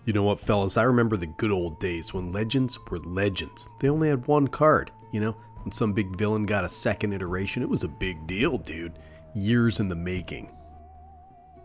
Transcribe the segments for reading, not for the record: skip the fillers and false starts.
You know what, fellas? I remember the good old days when legends were legends. They only had one card, When some big villain got a second iteration, it was a big deal, dude. Years in the making.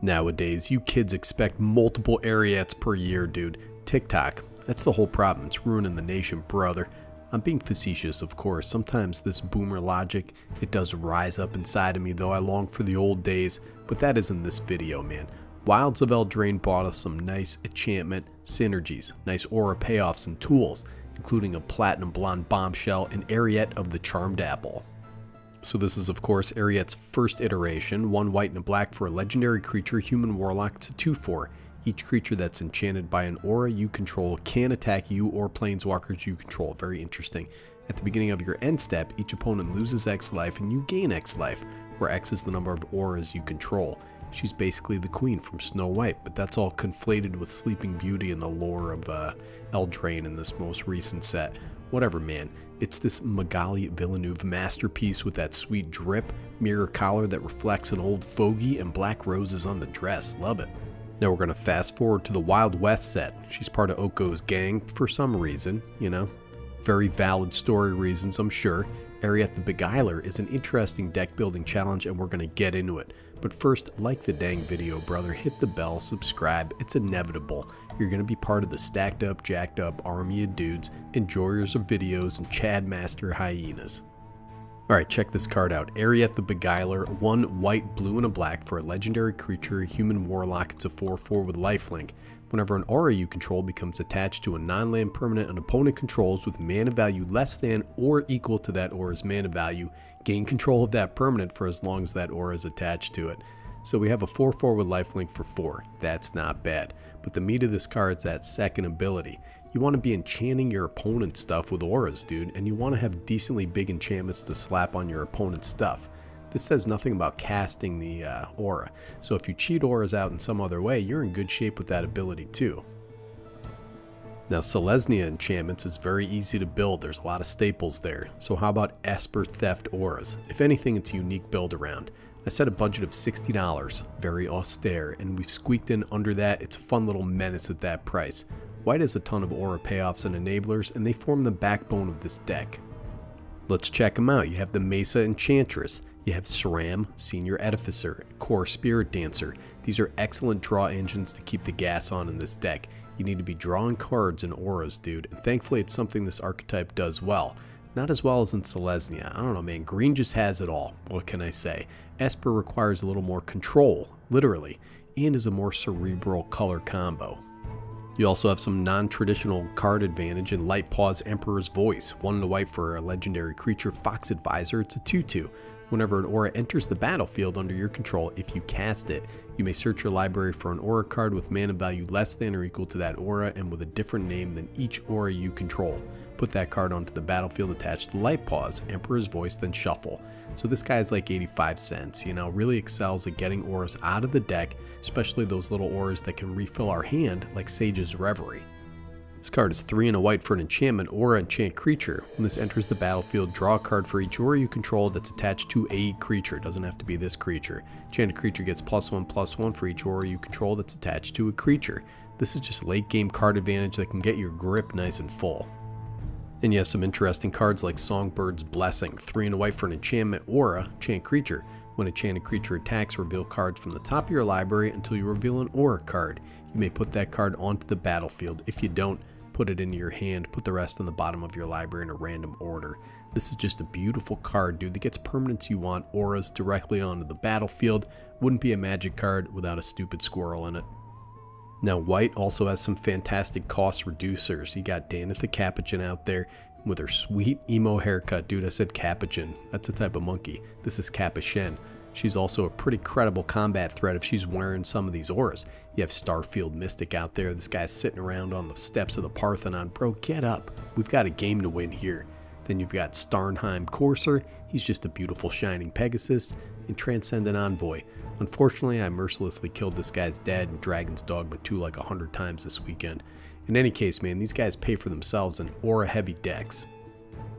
Nowadays, you kids expect multiple Eriettes per year, dude. TikTok, that's the whole problem. It's ruining the nation, brother. I'm being facetious, of course. Sometimes this boomer logic, it does rise up inside of me, though I long for the old days. But that isn't this video, man. Wilds of Eldraine bought us some nice enchantment synergies, nice aura payoffs and tools, including a platinum blonde bombshell and Eriette of the Charmed Apple. So this is of course Eriette's first iteration, 1 white and a black for a legendary creature, human warlock. It's a 2/4. Each creature that's enchanted by an aura you control can attack you or planeswalkers you control. Very interesting. At the beginning of your end step, each opponent loses X life and you gain X life, where X is the number of auras you control. She's basically the queen from Snow White, but that's all conflated with Sleeping Beauty and the lore of Eldraine in this most recent set. Whatever, man. It's this Magali Villeneuve masterpiece with that sweet drip, mirror collar that reflects an old fogey, and black roses on the dress. Love it. Now we're going to fast forward to the Wild West set. She's part of Oko's gang for some reason, Very valid story reasons, I'm sure. Eriette the Beguiler is an interesting deck building challenge and we're going to get into it. But first, like the dang video, brother, hit the bell, subscribe, it's inevitable. You're going to be part of the stacked up, jacked up army of dudes, enjoyers of videos, and Chad Master hyenas. Alright, check this card out. Eriette the Beguiler, 1 white, blue, and a black for a legendary creature, human warlock. It's a 4/4 with lifelink. Whenever an aura you control becomes attached to a non-land permanent an opponent controls with mana value less than or equal to that aura's mana value, gain control of that permanent for as long as that aura is attached to it. So we have a 4/4 with lifelink for 4. That's not bad. But the meat of this card is that second ability. You want to be enchanting your opponent's stuff with auras, dude, and you want to have decently big enchantments to slap on your opponent's stuff. This says nothing about casting the aura, so if you cheat auras out in some other way, you're in good shape with that ability too. Now Selesnya Enchantments is very easy to build, there's a lot of staples there, so how about Esper Theft Auras? If anything, it's a unique build around. I set a budget of $60, very austere, and we've squeaked in under that. It's a fun little menace at that price. White has a ton of aura payoffs and enablers, and they form the backbone of this deck. Let's check them out. You have the Mesa Enchantress. You have SRAM, Senior Edificer, Core Spirit Dancer. These are excellent draw engines to keep the gas on in this deck. You need to be drawing cards and auras, dude, and thankfully it's something this archetype does well. Not as well as in Selesnya. I don't know, man. Green just has it all. What can I say? Esper requires a little more control, literally, and is a more cerebral color combo. You also have some non-traditional card advantage in Light Paw's Emperor's Voice. 1 and a white for a legendary creature, Fox Advisor. It's a 2/2. Whenever an aura enters the battlefield under your control, if you cast it, you may search your library for an aura card with mana value less than or equal to that aura and with a different name than each aura you control. Put that card onto the battlefield attached to Light Paws, Emperor's Voice, then shuffle. So this guy's like 85 cents, really excels at getting auras out of the deck, especially those little auras that can refill our hand like Sage's Reverie. This card is 3 and a white for an enchantment aura enchant creature. When this enters the battlefield, draw a card for each aura you control that's attached to a creature. It doesn't have to be this creature. Enchanted creature gets +1/+1 for each aura you control that's attached to a creature. This is just late game card advantage that can get your grip nice and full. And you have some interesting cards like Songbird's Blessing, 3 and a white for an enchantment aura enchant creature. When a enchanted creature attacks, reveal cards from the top of your library until you reveal an aura card. You may put that card onto the battlefield. If you don't, put it into your hand, put the rest on the bottom of your library in a random order. This is just a beautiful card, dude, that gets permanents you want, auras directly onto the battlefield. Wouldn't be a magic card without a stupid squirrel in it. Now white also has some fantastic cost reducers. You got Danitha Capuchin out there with her sweet emo haircut. Dude, I said Capuchin. That's a type of monkey. This is Capuchin. She's also a pretty credible combat threat if she's wearing some of these auras. You have Starfield Mystic out there. This guy's sitting around on the steps of the Parthenon. Bro, get up. We've got a game to win here. Then you've got Starnheim Courser. He's just a beautiful shining Pegasus. And Transcendent Envoy. Unfortunately, I mercilessly killed this guy's dad in Dragon's Dogma 2 like 100 times this weekend. In any case, man, these guys pay for themselves in aura-heavy decks.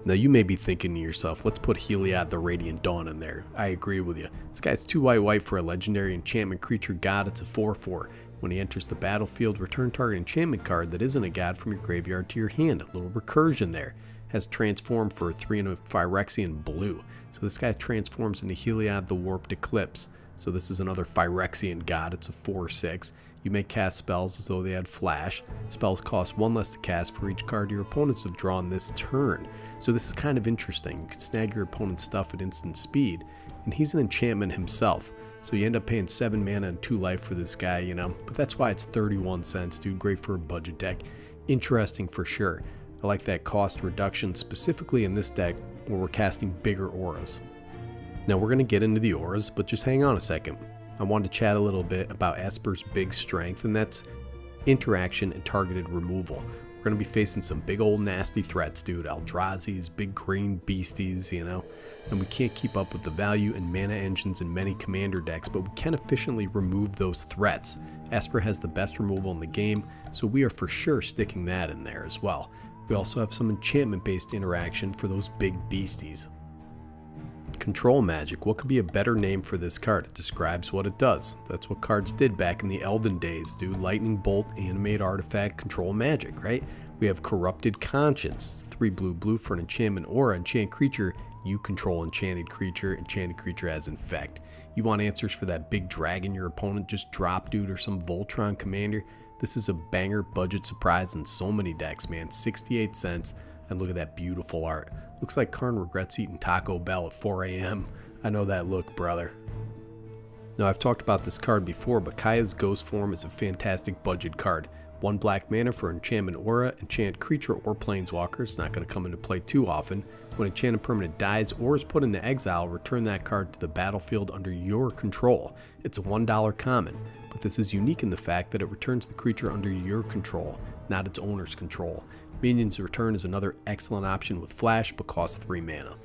Now you may be thinking to yourself, let's put Heliod the Radiant Dawn in there. I agree with you. This guy's 2 white for a legendary enchantment creature god. It's a 4/4. When he enters the battlefield, return target enchantment card that isn't a god from your graveyard to your hand. A little recursion there. Has transform for 3 and a Phyrexian blue. So this guy transforms into Heliod the Warped Eclipse. So this is another Phyrexian god. It's a 4/6. You may cast spells as though they had flash. Spells cost 1 less to cast for each card your opponents have drawn this turn. So this is kind of interesting. You can snag your opponent's stuff at instant speed. And he's an enchantment himself. So you end up paying 7 mana and 2 life for this guy, you know. But that's why it's 31 cents, dude. Great for a budget deck. Interesting for sure. I like that cost reduction specifically in this deck where we're casting bigger auras. Now we're going to get into the auras, but just hang on a second. I wanted to chat a little bit about Esper's big strength, and that's interaction and targeted removal. We're going to be facing some big old nasty threats, dude. Eldrazi's, big green beasties, you know. And we can't keep up with the value and mana engines in many commander decks, but we can efficiently remove those threats. Esper has the best removal in the game, so we are for sure sticking that in there as well. We also have some enchantment-based interaction for those big beasties. Control magic. What could be a better name for this card? It describes what it does. That's what cards did back in the Elden days, dude. Lightning bolt, animate artifact, control magic, right? We have corrupted conscience. 3 blue for an enchantment aura. Enchant creature, you control enchanted creature has infect. You want answers for that big dragon your opponent just dropped, dude, or some Voltron commander? This is a banger budget surprise in so many decks, man. 68 cents. And look at that beautiful art. Looks like Karn regrets eating Taco Bell at 4 a.m. I know that look, brother. Now, I've talked about this card before, but Kaya's Ghost Form is a fantastic budget card. 1 black mana for enchantment aura, enchant creature or planeswalker. It's not going to come into play too often. When enchanted permanent dies or is put into exile, return that card to the battlefield under your control. It's a $1 common, but this is unique in the fact that it returns the creature under your control, not its owner's control. Minions return is another excellent option with flash, but costs 3 mana.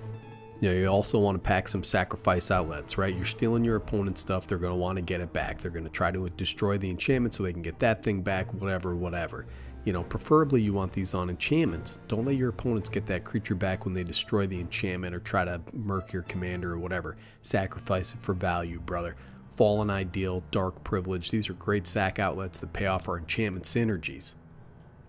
You also want to pack some sacrifice outlets, right? You're stealing your opponent's stuff, they're going to want to get it back. They're going to try to destroy the enchantment so they can get that thing back, whatever. You know, preferably you want these on enchantments. Don't let your opponents get that creature back when they destroy the enchantment or try to murk your commander or whatever. Sacrifice it for value, brother. Fallen Ideal, Dark Privilege, these are great sack outlets that pay off our enchantment synergies.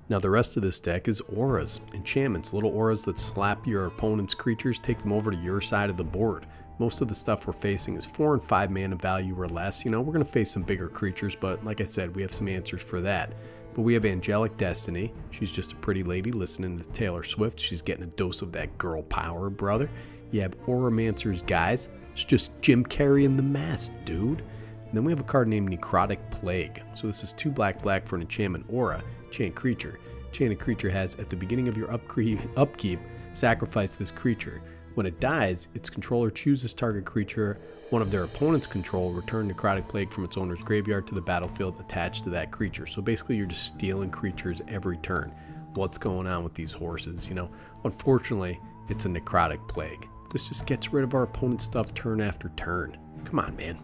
Now the rest of this deck is auras, enchantments, little auras that slap your opponent's creatures, take them over to your side of the board. Most of the stuff we're facing is 4 and 5 mana value or less. You know, we're going to face some bigger creatures, but like I said, we have some answers for that. But we have Angelic Destiny. She's just a pretty lady listening to Taylor Swift. She's getting a dose of that girl power, brother. You have Auramancer's Guise. It's just Jim Carrey in the mask, dude. And then we have a card named Necrotic Plague. So this is 2 black for an enchantment aura. Enchant creature. Enchanted creature has, at the beginning of your upkeep, sacrifice this creature. When it dies, its controller chooses target creature, one of their opponent's control, return Necrotic Plague from its owner's graveyard to the battlefield attached to that creature. So basically you're just stealing creatures every turn. What's going on with these horses? You know, unfortunately, it's a Necrotic Plague. This just gets rid of our opponent's stuff turn after turn. Come on, man.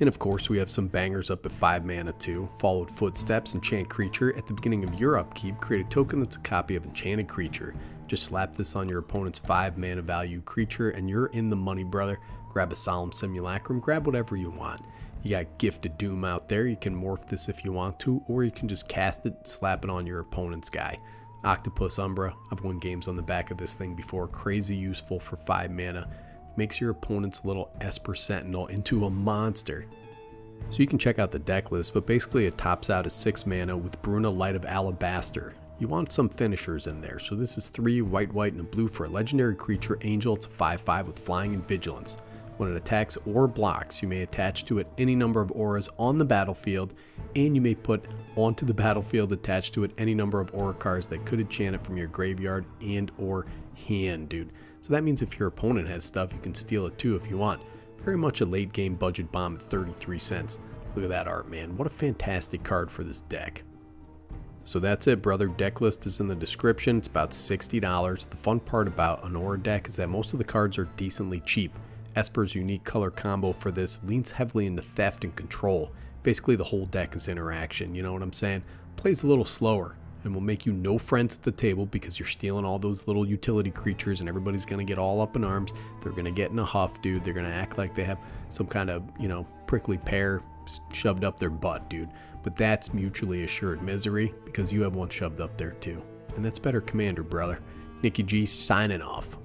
And of course, we have some bangers up at 5 mana too. Followed Footsteps, enchant creature. At the beginning of your upkeep, create a token that's a copy of enchanted creature. Just slap this on your opponent's 5 mana value creature and you're in the money, brother. Grab a Solemn Simulacrum, grab whatever you want. You got Gift of Doom out there. You can morph this if you want to, or you can just cast it, slap it on your opponent's guy. Octopus Umbra. I've won games on the back of this thing before. Crazy useful for 5 mana. Makes your opponent's little Esper Sentinel into a monster. So you can check out the deck list, but basically it tops out at 6 mana with Bruna Light of Alabaster. You want some finishers in there, so this is 3 white, and a blue for a legendary creature, Angel. It's a 5/5 with flying and vigilance. When it attacks or blocks, you may attach to it any number of auras on the battlefield, and you may put onto the battlefield attached to it any number of aura cards that could enchant it from your graveyard and or hand, dude. So that means if your opponent has stuff, you can steal it too if you want. Very much a late game budget bomb at 33 cents. Look at that art, man. What a fantastic card for this deck. So that's it, brother. Deck list is in the description. It's about $60. The fun part about an aura deck is that most of the cards are decently cheap. Esper's unique color combo for this leans heavily into theft and control. Basically the whole deck is interaction, you know what I'm saying? Plays a little slower and will make you no friends at the table because you're stealing all those little utility creatures and everybody's going to get all up in arms. They're going to get in a huff, dude. They're going to act like they have some kind of, you know, prickly pear shoved up their butt, dude. but that's mutually assured misery because you have one shoved up there too. And that's better, Commander, brother. Nicky G signing off.